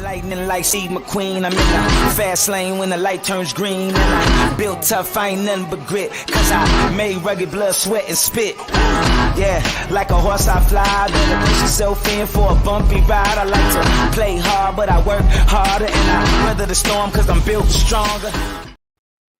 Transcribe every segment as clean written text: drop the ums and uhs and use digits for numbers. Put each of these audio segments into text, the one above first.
Lightning like Steve McQueen. I'm in the fast lane when the light turns green. And I built tough, I ain't nothing but grit. Cause I made rugged blood, sweat, and spit. Yeah, like a horse I fly. Better push yourself in for a bumpy ride. I like to play hard, but I work harder. And I weather the storm cause I'm built stronger.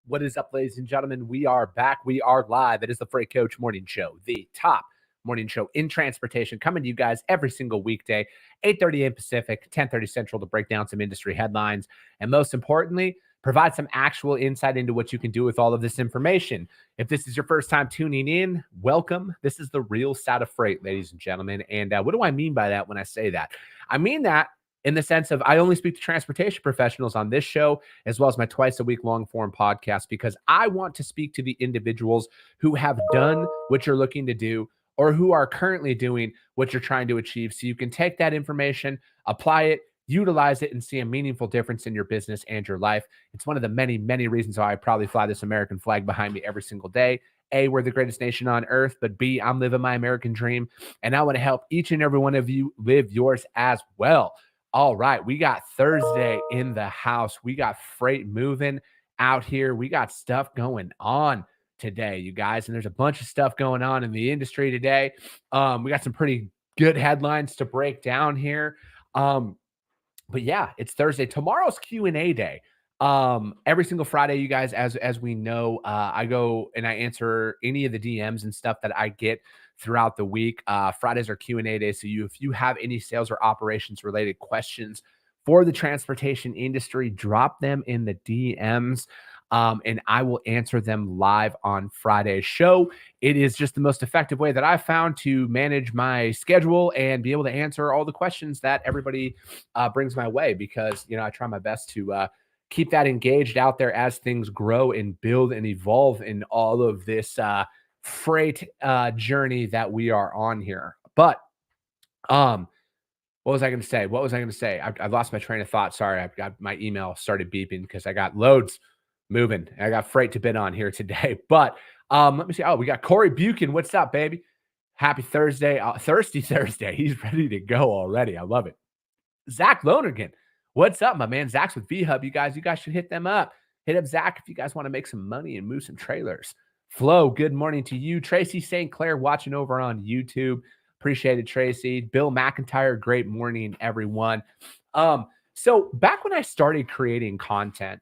What is up, ladies and gentlemen? We are back. We are live. It is the Freight Coach Morning Show, the top morning show in transportation, coming to you guys every single weekday, 8:30 a.m. Pacific, 10:30 Central, to break down some industry headlines and, most importantly, provide some actual insight into what you can do with all of this information. If this is your first time tuning in, welcome. This is the real side of freight, ladies and gentlemen. And what do I mean by that when I say that? I mean that in the sense of I only speak to transportation professionals on this show, as well as my twice-a-week long-form podcast, because I want to speak to the individuals who have done what you're looking to do, or who are currently doing what you're trying to achieve, so you can take that information, apply it, utilize it, and see a meaningful difference in your business and your life. It's one of the many, many reasons why I probably fly this American flag behind me every single day. A, we're the greatest nation on earth, but B, I'm living my American dream, and I want to help each and every one of you live yours as well. All right, we got Thursday in the house. We got freight moving out here. We got stuff going on today, you guys, and there's a bunch of stuff going on in the industry today. We got some pretty good headlines to break down here. But yeah, it's Thursday. Tomorrow's Q&A day. Every single Friday, you guys, as we know, I go and I answer any of the DMs and stuff that I get throughout the week. Fridays are Q&A days. So if you have any sales or operations related questions for the transportation industry, drop them in the DMs. And I will answer them live on Friday's show. It is just the most effective way that I've found to manage my schedule and be able to answer all the questions that everybody brings my way, because, you know, I try my best to keep that engaged out there as things grow and build and evolve in all of this freight journey that we are on here. But what was I going to say? I lost my train of thought. Sorry, I've got my email started beeping because I got loads moving. I got freight to bid on here today. But let me see. Oh, we got Corey Buchan. What's up, baby? Happy Thursday. Thirsty Thursday. He's ready to go already. I love it. Zach Lonergan. What's up, my man? Zach's with V-Hub. You guys should hit them up. Hit up Zach if you guys want to make some money and move some trailers. Flo, good morning to you. Tracy St. Clair watching over on YouTube. Appreciate it, Tracy. Bill McIntyre, great morning, everyone. So back when I started creating content,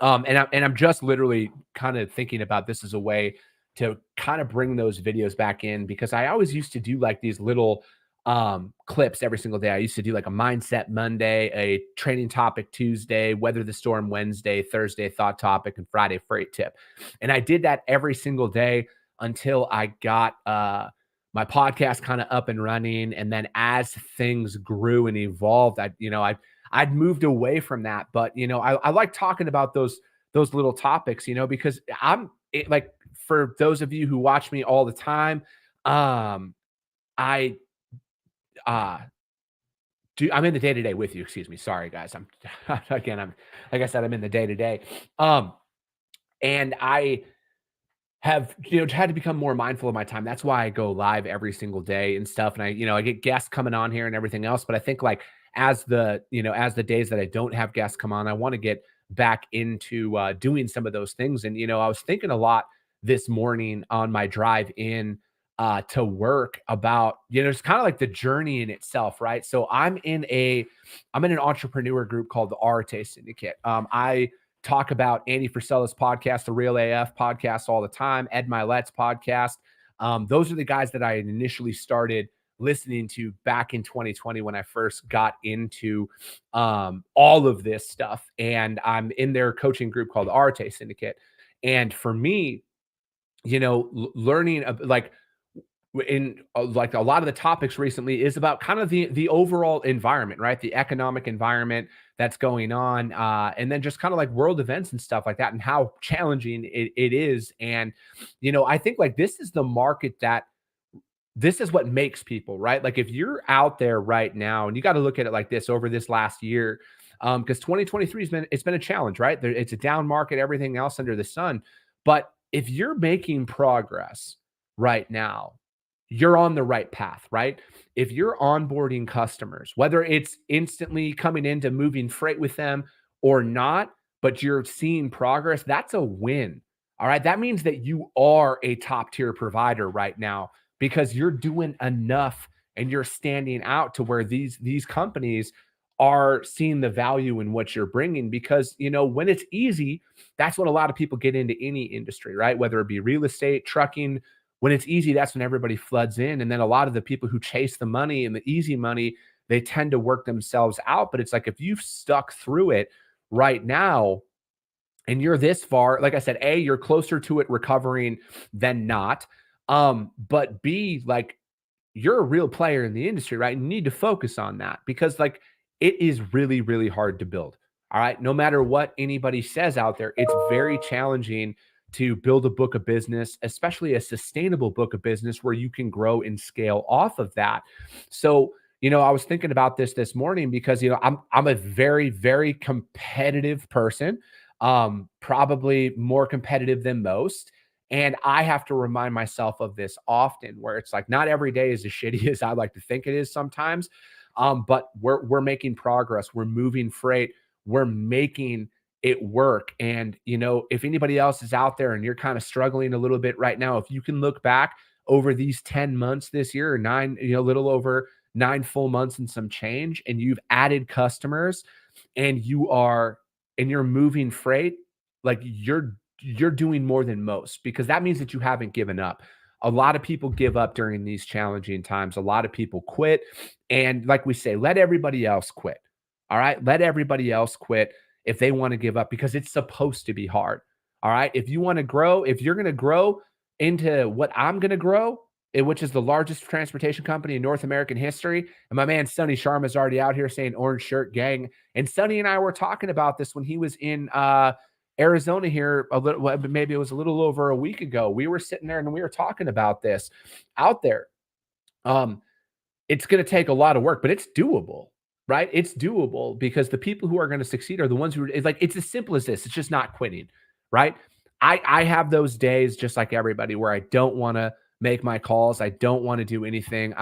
and I'm just literally kind of thinking about this as a way to kind of bring those videos back in, because I always used to do like these little clips every single day. I used to do like a mindset Monday, a training topic Tuesday, weather the storm Wednesday, Thursday thought topic, and Friday freight tip. And I did that every single day until I got my podcast kind of up and running. And then as things grew and evolved, I'd moved away from that. But, you know, I like talking about those little topics, you know, because like, for those of you who watch me all the time, I'm in the day-to-day with you. Excuse me. Sorry, guys. I'm like I said, I'm in the day-to-day. And I have, had to become more mindful of my time. That's why I go live every single day and stuff. And I get guests coming on here and everything else. But I think like as the days that I don't have guests come on, I want to get back into doing some of those things. And, I was thinking a lot this morning on my drive in to work about, it's kind of like the journey in itself, right? So I'm in an entrepreneur group called the Arte Syndicate. I talk about Andy Frisella's podcast, the Real AF podcast, all the time, Ed Milet's podcast. Those are the guys that I initially started listening to back in 2020 when I first got into all of this stuff. And I'm in their coaching group called the Arte Syndicate. And for me, learning in like a lot of the topics recently is about kind of the overall environment, right? The economic environment that's going on, and then just kind of like world events and stuff like that, and how challenging it is. And, I think like this is the market this is what makes people, right? Like if you're out there right now, and you got to look at it like this over this last year, because 2023 it's been a challenge, right? It's a down market, everything else under the sun. But if you're making progress right now, you're on the right path, right? If you're onboarding customers, whether it's instantly coming into moving freight with them or not, but you're seeing progress, that's a win. All right. That means that you are a top tier provider right now because you're doing enough and you're standing out to where these companies are seeing the value in what you're bringing. Because when it's easy, that's when a lot of people get into any industry, right? Whether it be real estate, trucking. When it's easy, that's when everybody floods in. And then a lot of the people who chase the money and the easy money, they tend to work themselves out. But it's like, if you've stuck through it right now and you're this far, like I said, A, you're closer to it recovering than not. But B, like, you're a real player in the industry, right? You need to focus on that because, like, it is really, really hard to build. All right. No matter what anybody says out there, it's very challenging to build a book of business, especially a sustainable book of business where you can grow and scale off of that. So, I was thinking about this morning because, I'm a very, very competitive person, probably more competitive than most. And I have to remind myself of this often, where it's like, not every day is as shitty as I like to think it is sometimes. But we're making progress. We're moving freight. We're making it work. And, if anybody else is out there and you're kind of struggling a little bit right now, if you can look back over these 10 months this year, or a little over 9 full months and some change, and you've added customers and you're moving freight, like, you're doing more than most, because that means that you haven't given up. A lot of people give up during these challenging times. A lot of people quit. And like we say, let everybody else quit. All right. Let everybody else quit if they want to give up, because it's supposed to be hard. All right. If you want to grow, if you're going to grow into what I'm going to grow, which is the largest transportation company in North American history. And my man Sonny Sharma is already out here saying orange shirt gang. And Sonny and I were talking about this when he was in Arizona here maybe it was a little over a week ago. We were sitting there and we were talking about this out there. It's going to take a lot of work, but it's doable, right? It's doable because the people who are going to succeed are the ones it's as simple as this. It's just not quitting, right? I have those days just like everybody where I don't want to make my calls. I don't want to do anything.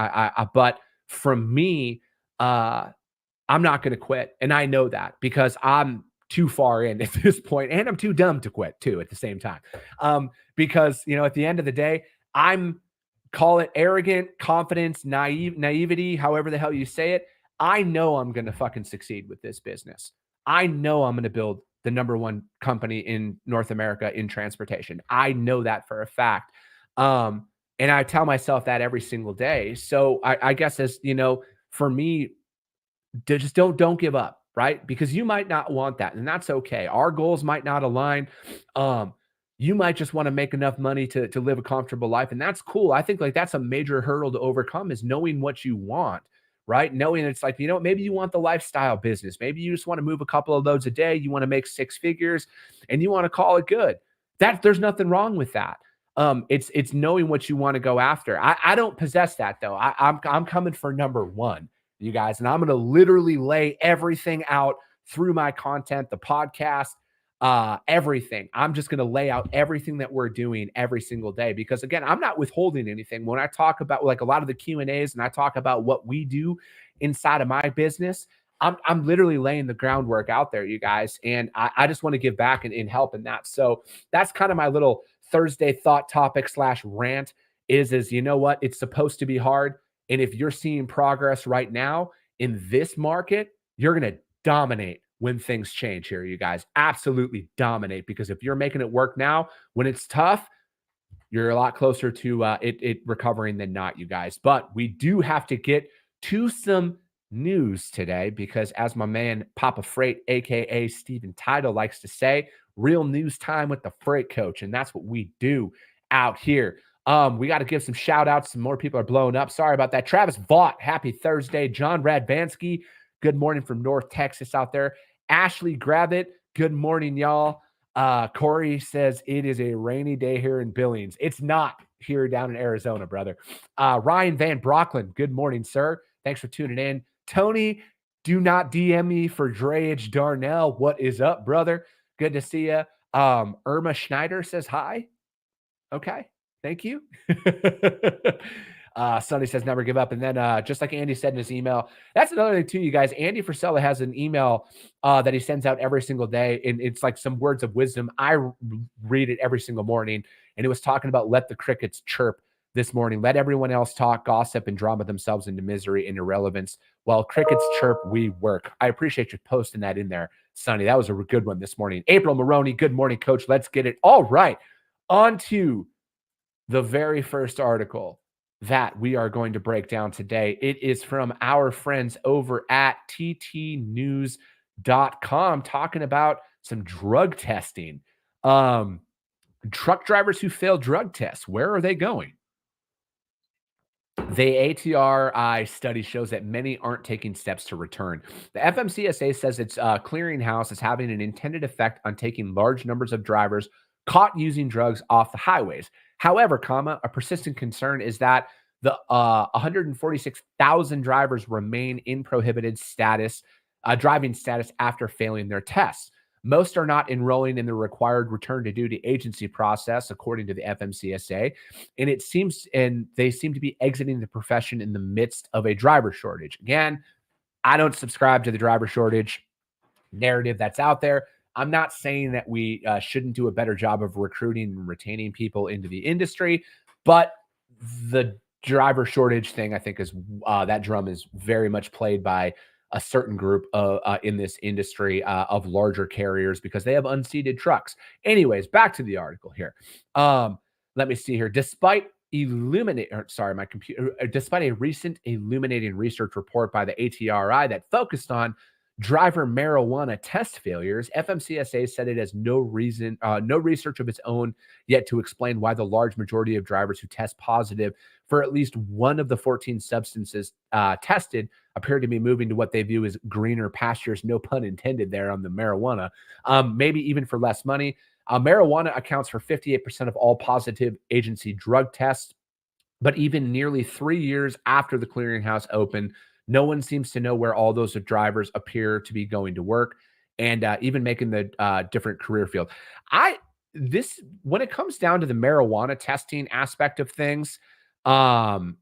But from me, I'm not going to quit. And I know that because I'm too far in at this point, and I'm too dumb to quit too at the same time. Because, at the end of the day, call it arrogant, confidence, naivety, however the hell you say it. I know I'm going to fucking succeed with this business. I know I'm going to build the number one company in North America in transportation. I know that for a fact. And I tell myself that every single day. So I guess, as for me, just don't give up, right? Because you might not want that, and that's okay. Our goals might not align. You might just want to make enough money to live a comfortable life, and that's cool. I think, like, that's a major hurdle to overcome, is knowing what you want, right? Knowing it's like, maybe you want the lifestyle business. Maybe you just want to move a couple of loads a day. You want to make 6 figures and you want to call it good. There's nothing wrong with that. It's knowing what you want to go after. I don't possess that though. I'm coming for number one, you guys, and I'm going to literally lay everything out through my content, the podcast, everything. I'm just going to lay out everything that we're doing every single day, because again, I'm not withholding anything. When I talk about, like, a lot of the Q&As and I talk about what we do inside of my business, I'm literally laying the groundwork out there, you guys. And I just want to give back and help in that. So that's kind of my little Thursday thought topic / rant is, you know what? It's supposed to be hard. And if you're seeing progress right now in this market, you're going to dominate when things change here, you guys. Absolutely dominate, because if you're making it work now, when it's tough, you're a lot closer to it recovering than not, you guys. But we do have to get to some news today, because as my man Papa Freight, aka Steven Title, likes to say, real news time with the Freight Coach. And that's what we do out here. We got to give some shout outs. Some more people are blowing up. Sorry about that. Travis Vaught, happy Thursday. John Radvansky, good morning from North Texas out there. Ashley Gravitt, good morning, y'all. Corey says it is a rainy day here in Billings. It's not here down in Arizona, brother. Ryan Van Brocklin, good morning, sir. Thanks for tuning in. Tony, do not DM me for drayage Darnell. What is up, brother? Good to see you. Irma Schneider says hi. Okay. Thank you. Sonny says never give up. And then just like Andy said in his email, that's another thing too, you guys. Andy Frisella has an email that he sends out every single day, and it's like some words of wisdom. I read it every single morning, and it was talking about let the crickets chirp this morning. Let everyone else talk, gossip, and drama themselves into misery and irrelevance. While crickets chirp, we work. I appreciate you posting that in there, Sonny. That was a good one this morning. April Maroney, good morning, Coach. Let's get it. All right, on to the very first article that we are going to break down today. It is from our friends over at ttnews.com talking about some drug testing. Truck drivers who fail drug tests, where are they going? The ATRI study shows that many aren't taking steps to return. The FMCSA says its clearinghouse is having an intended effect on taking large numbers of drivers caught using drugs off the highways. However, a persistent concern is that the 146,000 drivers remain in prohibited status, driving status after failing their tests. Most are not enrolling in the required return to duty agency process, according to the FMCSA. And they seem to be exiting the profession in the midst of a driver shortage. Again, I don't subscribe to the driver shortage narrative that's out there. I'm not saying that we shouldn't do a better job of recruiting and retaining people into the industry, but the driver shortage thing, I think, is that drum is very much played by a certain group in this industry of larger carriers because they have unseated trucks. Anyways, back to the article here. Let me see here. Despite a recent illuminating research report by the ATRI that focused on driver marijuana test failures, FMCSA said it has no research of its own yet to explain why the large majority of drivers who test positive for at least one of the 14 substances tested appear to be moving to what they view as greener pastures, no pun intended there on the marijuana, maybe even for less money. Marijuana accounts for 58% of all positive agency drug tests, but even nearly 3 years after the clearinghouse opened, no one seems to know where all those drivers appear to be going to work and even making the different career field. When it comes down to the marijuana testing aspect of things, from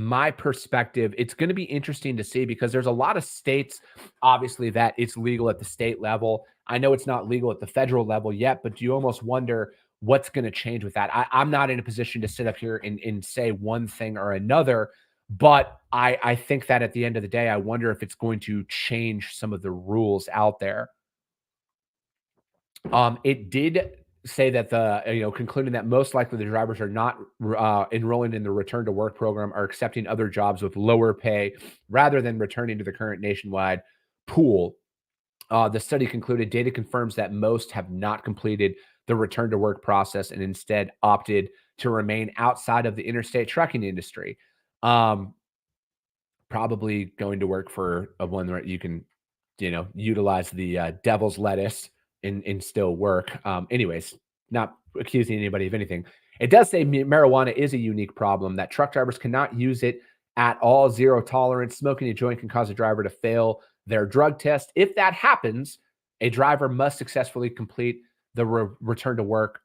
my perspective, it's going to be interesting to see because there's a lot of states, obviously, that it's legal at the state level. I know it's not legal at the federal level yet, but you almost wonder what's going to change with that. I'm not in a position to sit up here and say one thing or another, but I think that at the end of the day, I wonder if it's going to change some of the rules out there. It did say that concluding that most likely the drivers are not enrolling in the return to work program, are accepting other jobs with lower pay rather than returning to the current nationwide pool. The study concluded data confirms that most have not completed the return to work process and instead opted to remain outside of the interstate trucking industry. Probably going to work for one where you can, utilize the devil's lettuce and still work. Anyways, not accusing anybody of anything. It does say marijuana is a unique problem, that truck drivers cannot use it at all. Zero tolerance. Smoking a joint can cause a driver to fail their drug test. If that happens, a driver must successfully complete the return to work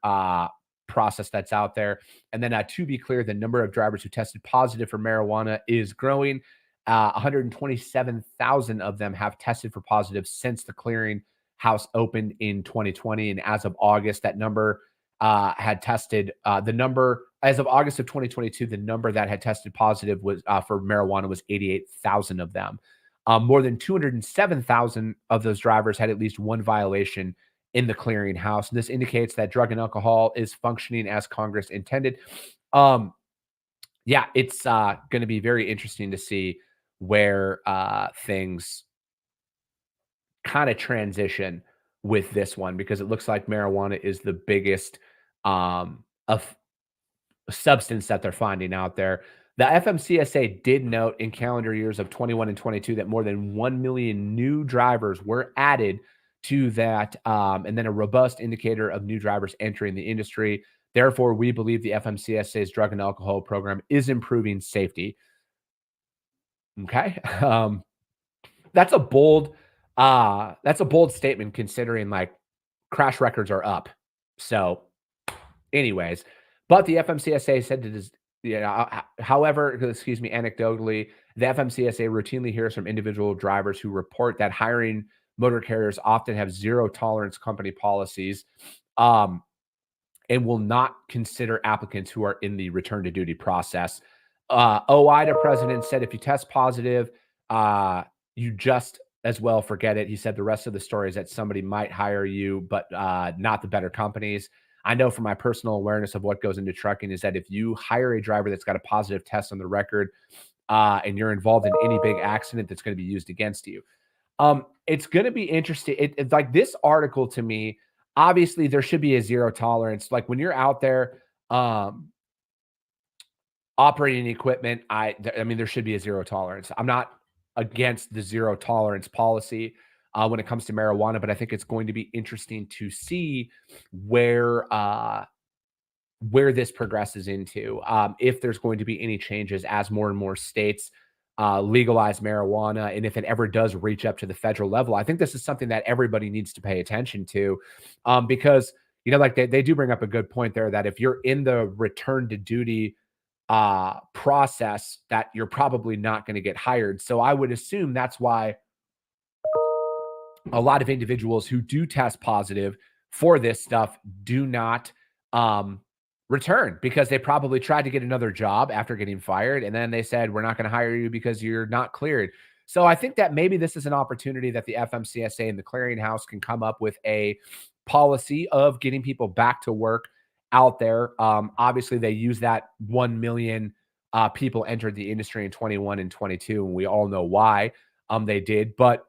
process that's out there. And then to be clear, the number of drivers who tested positive for marijuana is growing. 127,000 of them have tested for positive since the clearinghouse opened in 2020. And as of August, that number had tested as of August of 2022, the number that had tested positive was for marijuana was 88,000 of them. More than 207,000 of those drivers had at least one violation in the clearinghouse. And this indicates that drug and alcohol is functioning as Congress intended. It's going to be very interesting to see where things kind of transition with this one, because it looks like marijuana is the biggest of substance that they're finding out there. The FMCSA did note in calendar years of 21 and 22 that more than 1 million new drivers were added to that, and then a robust indicator of new drivers entering the industry. Therefore, we believe the FMCSA's drug and alcohol program is improving safety. Okay. That's a bold statement considering like crash records are up. So anyways, but the FMCSA said Yeah. However, excuse me, anecdotally, the FMCSA routinely hears from individual drivers who report that hiring motor carriers often have zero tolerance company policies, um, and will not consider applicants who are in the return to duty process. OIDA president said if you test positive, you just as well forget it. He said the rest of the story is that somebody might hire you, but not the better companies. I know from my personal awareness of what goes into trucking is that if you hire a driver that's got a positive test on the record, and you're involved in any big accident that's going to be used against you, it's going to be interesting. It's like this article to me, obviously there should be a zero tolerance. Like when you're out there, operating equipment, I mean, there should be a zero tolerance. I'm not against the zero tolerance policy when it comes to marijuana, but I think it's going to be interesting to see where this progresses into, if there's going to be any changes as more and more states legalize marijuana, and if it ever does reach up to the federal level. I think this is something that everybody needs to pay attention to, because like they do bring up a good point there that if you're in the return to duty process, that you're probably not going to get hired. So I would assume that's why a lot of individuals who do test positive for this stuff do not return, because they probably tried to get another job after getting fired, and then they said, we're not going to hire you because you're not cleared. So I think that maybe this is an opportunity that the FMCSA and the clearinghouse can come up with a policy of getting people back to work out there. Obviously, they use that 1 million people entered the industry in 21 and 22, and we all know why they did. But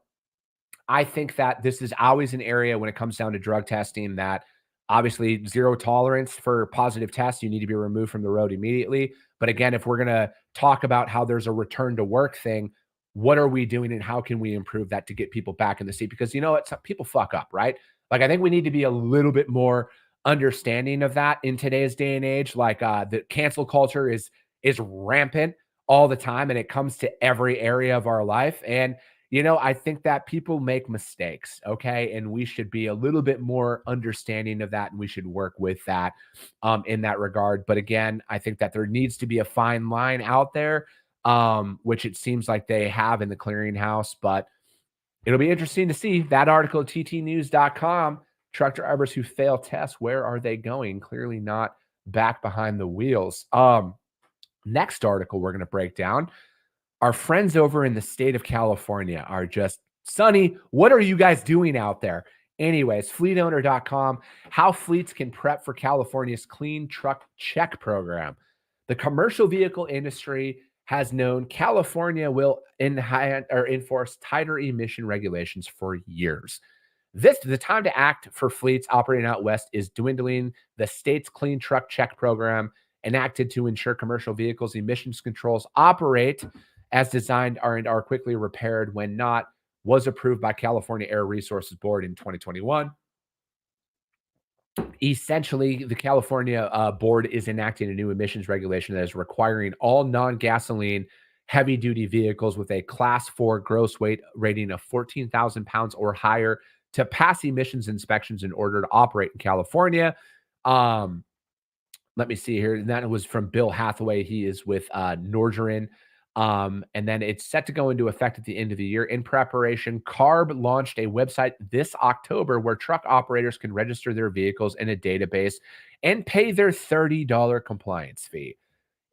I think that this is always an area when it comes down to drug testing that obviously zero tolerance for positive tests. You need to be removed from the road immediately. But again, if we're going to talk about how there's a return to work thing, what are we doing and how can we improve that to get people back in the seat? Because people fuck up, right? Like I think we need to be a little bit more understanding of that in today's day and age. Like the cancel culture is rampant all the time, and it comes to every area of our life. And I think that people make mistakes, okay? And we should be a little bit more understanding of that, and we should work with that in that regard. But again, I think that there needs to be a fine line out there, which it seems like they have in the clearinghouse. But it'll be interesting to see that article at ttnews.com. Truck drivers who fail tests, where are they going? Clearly not back behind the wheels. Next article we're going to break down. Our friends over in the state of California are just, Sonny, what are you guys doing out there? Anyways, fleetowner.com, how fleets can prep for California's clean truck check program. The commercial vehicle industry has known California will enforce tighter emission regulations for years. The time to act for fleets operating out west is dwindling. The state's clean truck check program, enacted to ensure commercial vehicles emissions controls operate as designed are quickly repaired when not, was approved by California Air Resources Board in 2021. Essentially, the California board is enacting a new emissions regulation that is requiring all non-gasoline heavy-duty vehicles with a Class 4 gross weight rating of 14,000 pounds or higher to pass emissions inspections in order to operate in California. Let me see here. And that was from Bill Hathaway. He is with Nordgerin. And then it's set to go into effect at the end of the year. In preparation, CARB launched a website this October where truck operators can register their vehicles in a database and pay their $30 compliance fee.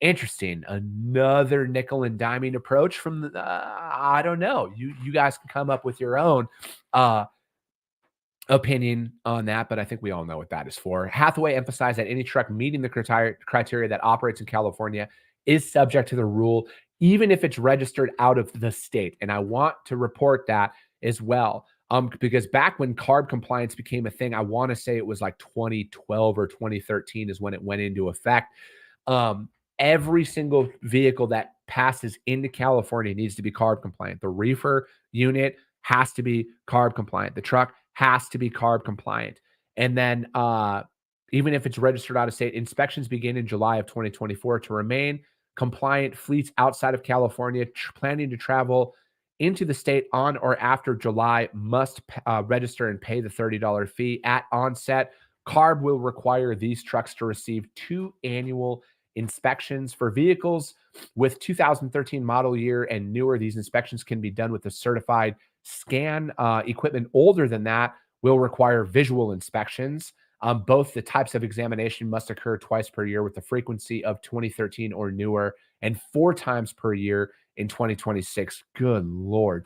Interesting. Another nickel and diming approach from I don't know. You guys can come up with your own opinion on that, but I think we all know what that is for. Hathaway emphasized that any truck meeting the criteria that operates in California is subject to the rule, even if it's registered out of the state. And I want to report that as well, because back when CARB compliance became a thing, I want to say it was like 2012 or 2013 is when it went into effect. Every single vehicle that passes into California needs to be CARB compliant. The reefer unit has to be CARB compliant. The truck has to be CARB compliant. And then even if it's registered out of state, inspections begin in July of 2024 to remain compliant. Fleets outside of California planning to travel into the state on or after July must register and pay the $30 fee at onset. CARB will require these trucks to receive 2 annual inspections for vehicles with 2013 model year and newer. These inspections can be done with a certified scan. Equipment older than that will require visual inspections. Both the types of examination must occur twice per year with the frequency of 2013 or newer, and 4 times per year in 2026. Good Lord.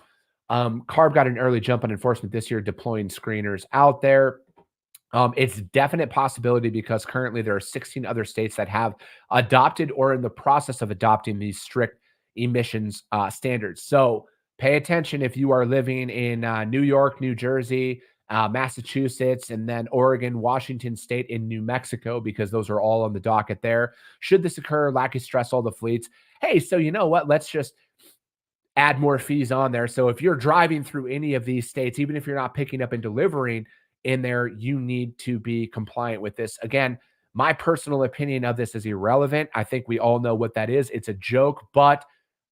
CARB got an early jump on enforcement this year, deploying screeners out there. It's definite possibility because currently there are 16 other states that have adopted or in the process of adopting these strict emissions standards. So pay attention if you are living in New York, New Jersey, Massachusetts, and then Oregon, Washington State, and New Mexico, because those are all on the docket there. Should this occur, lackey stress all the fleets. Hey, so you know what? Let's just add more fees on there. So if you're driving through any of these states, even if you're not picking up and delivering in there, you need to be compliant with this. Again, my personal opinion of this is irrelevant. I think we all know what that is. It's a joke, but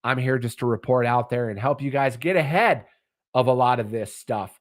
I'm here just to report out there and help you guys get ahead of a lot of this stuff.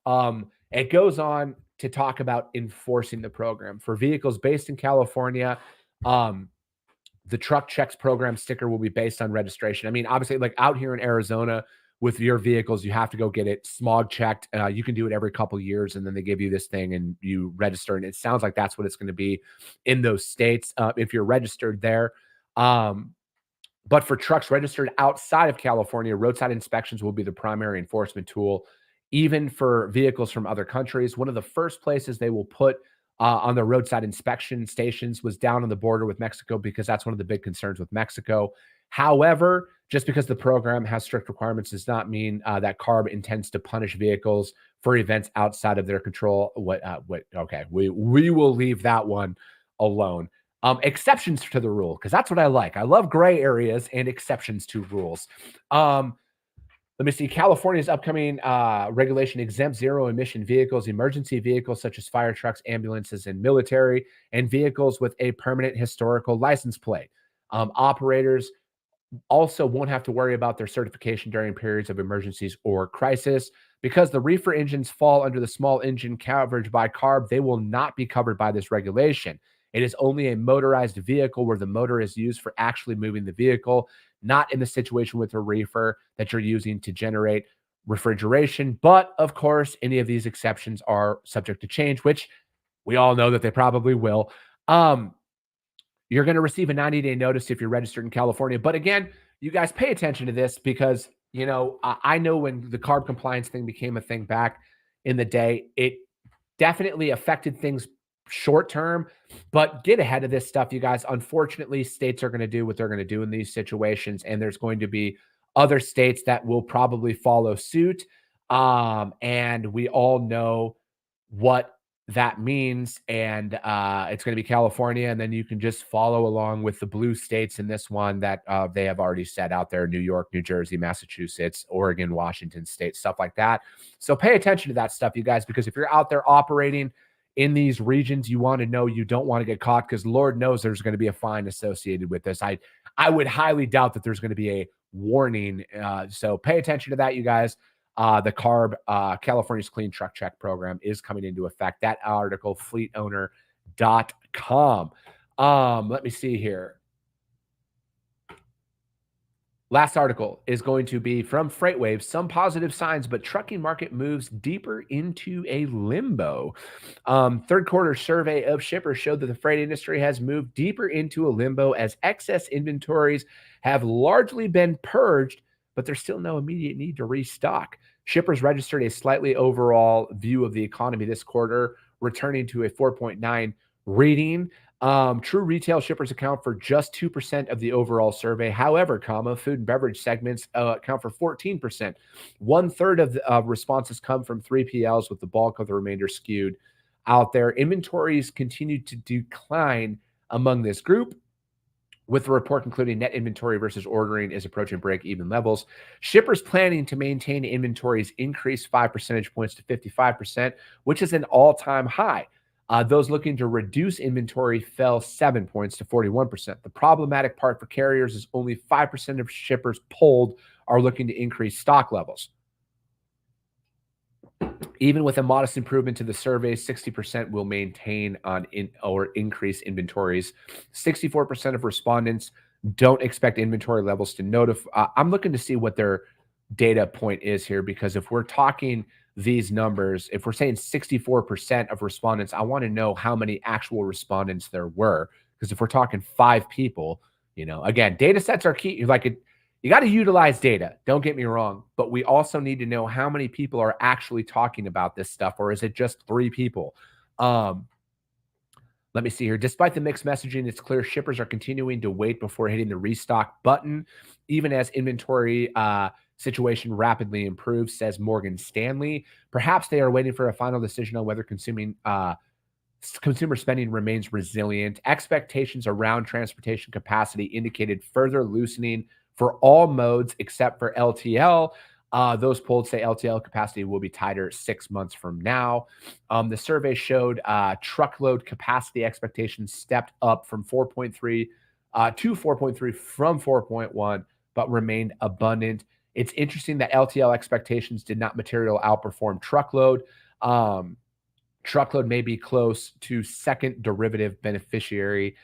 It goes on to talk about enforcing the program for vehicles based in California. The truck checks program sticker will be based on registration. I mean, obviously, like out here in Arizona with your vehicles, you have to go get it smog checked. You can do it every couple of years, and then they give you this thing and you register. And it sounds like that's what it's going to be in those states if you're registered there. But for trucks registered outside of California, roadside inspections will be the primary enforcement tool, even for vehicles from other countries. One of the first places they will put on the roadside inspection stations was down on the border with Mexico, because that's one of the big concerns with Mexico. However, just because the program has strict requirements does not mean that CARB intends to punish vehicles for events outside of their control. Okay, we will leave that one alone. Exceptions to the rule, because that's what I like. I love gray areas and exceptions to rules. Let me see. California's upcoming regulation exempts zero-emission vehicles, emergency vehicles such as fire trucks, ambulances, and military, and vehicles with a permanent historical license plate. Operators also won't have to worry about their certification during periods of emergencies or crisis. Because the reefer engines fall under the small engine coverage by CARB, they will not be covered by this regulation. It is only a motorized vehicle where the motor is used for actually moving the vehicle, not in the situation with a reefer that you're using to generate refrigeration. But of course, any of these exceptions are subject to change, which we all know that they probably will. You're going to receive a 90-day notice if you're registered in California. But again, you guys pay attention to this, because, you know, I know when the CARB compliance thing became a thing back in the day, it definitely affected things short term, but get ahead of this stuff, you guys. Unfortunately, states are going to do what they're going to do in these situations, and there's going to be other states that will probably follow suit. And we all know what that means, and it's going to be California, and then you can just follow along with the blue states in this one that they have already set out there: New York, New Jersey, Massachusetts, Oregon, Washington State, stuff like that. So pay attention to that stuff, you guys, because if you're out there operating in these regions, you want to know you don't want to get caught, because Lord knows there's going to be a fine associated with this. I would highly doubt that there's going to be a warning. So pay attention to that, you guys. The CARB, California's Clean Truck Check program, is coming into effect. That article, fleetowner.com. Let me see here. Last article is going to be from FreightWaves. Some positive signs, but trucking market moves deeper into a limbo. Third quarter survey of shippers showed that the freight industry has moved deeper into a limbo as excess inventories have largely been purged, but there's still no immediate need to restock. Shippers registered a slightly overall view of the economy this quarter, returning to a 4.9 reading. True retail shippers account for just 2% of the overall survey. However, food and beverage segments account for 14%. 1/3 of the responses come from 3PLs, with the bulk of the remainder skewed out there. Inventories continue to decline among this group, with the report concluding net inventory versus ordering is approaching break-even levels. Shippers planning to maintain inventories increased 5 percentage points to 55%, which is an all-time high. Those looking to reduce inventory fell 7 points to 41%. The problematic part for carriers is only 5% of shippers polled are looking to increase stock levels. Even with a modest improvement to the survey, 60% will maintain on or increase inventories. 64% of respondents don't expect inventory levels to notify. I'm looking to see what their data point is here, because if we're talking these numbers, if we're saying 64% of respondents, I want to know how many actual respondents there were. Because if we're talking 5 people, again, data sets are key. You got to utilize data. Don't get me wrong, but we also need to know how many people are actually talking about this stuff, or is it just 3 people? Let me see here. Despite the mixed messaging, it's clear shippers are continuing to wait before hitting the restock button, even as inventory situation rapidly improves, says Morgan Stanley. Perhaps they are waiting for a final decision on whether consumer spending remains resilient. Expectations around transportation capacity indicated further loosening for all modes except for LTL. Those polled say LTL capacity will be tighter 6 months from now. The survey showed truckload capacity expectations stepped up from 4.3 to 4.3 from 4.1, but remained abundant. It's interesting that LTL expectations did not materially outperform truckload. Truckload may be close to second derivative beneficiary.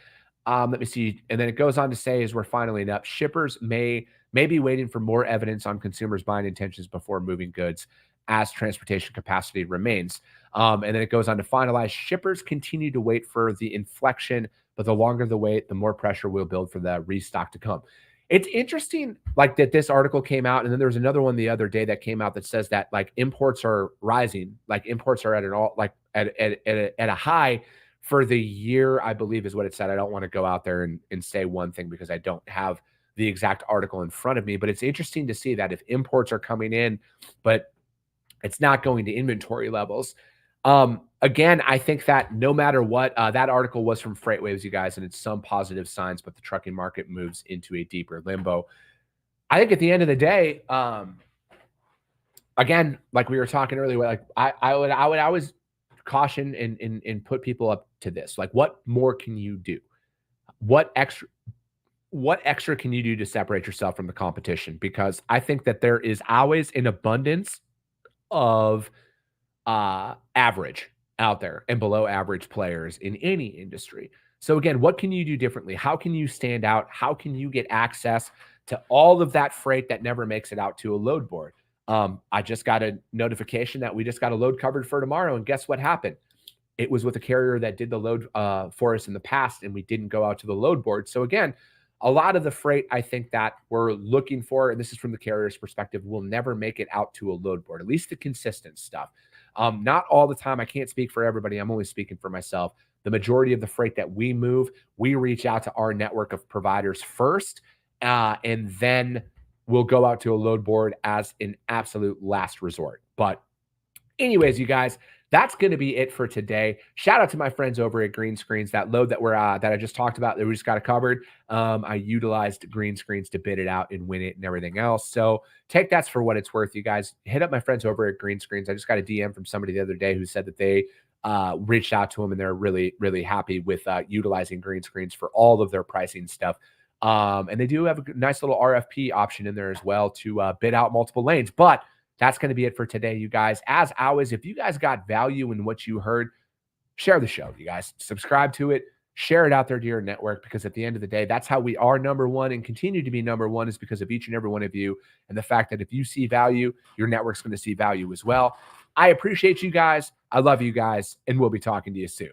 Let me see. And then it goes on to say, as we're finally up, shippers may be waiting for more evidence on consumers' buying intentions before moving goods as transportation capacity remains. And then it goes on to finalize, shippers continue to wait for the inflection, but the longer the wait, the more pressure will build for the restock to come. It's interesting, that this article came out, and then there was another one the other day that came out that says that imports are rising, imports are at an all at a high for the year, I believe is what it said. I don't want to go out there and say one thing because I don't have the exact article in front of me, but it's interesting to see that if imports are coming in, but it's not going to inventory levels. Again, I think that no matter what, that article was from FreightWaves, you guys, and it's some positive signs, but the trucking market moves into a deeper limbo. I think at the end of the day, again, like we were talking earlier, I would always caution and put people up to this. What more can you do? What extra can you do to separate yourself from the competition? Because I think that there is always an abundance of average out there and below average players in any industry. So again, what can you do differently? How can you stand out? How can you get access to all of that freight that never makes it out to a load board? I just got a notification that we just got a load covered for tomorrow. And guess what happened? It was with a carrier that did the load for us in the past, and we didn't go out to the load board. So again, a lot of the freight I think that we're looking for, and this is from the carrier's perspective, will never make it out to a load board, at least the consistent stuff. Not all the time. I can't speak for everybody. I'm only speaking for myself. The majority of the freight that we move, we reach out to our network of providers first, and then we'll go out to a load board as an absolute last resort. But anyways, you guys, that's going to be it for today. Shout out to my friends over at Green Screens. That load that that I just talked about, that we just got it covered. I utilized Green Screens to bid it out and win it and everything else. So take that for what it's worth, you guys. Hit up my friends over at Green Screens. I just got a DM from somebody the other day who said that they reached out to them and they're really, really happy with utilizing Green Screens for all of their pricing stuff. And they do have a nice little RFP option in there as well to bid out multiple lanes. But that's going to be it for today, you guys. As always, if you guys got value in what you heard, share the show, you guys. Subscribe to it. Share it out there to your network, because at the end of the day, that's how we are number one and continue to be number one, is because of each and every one of you, and the fact that if you see value, your network's going to see value as well. I appreciate you guys. I love you guys, and we'll be talking to you soon.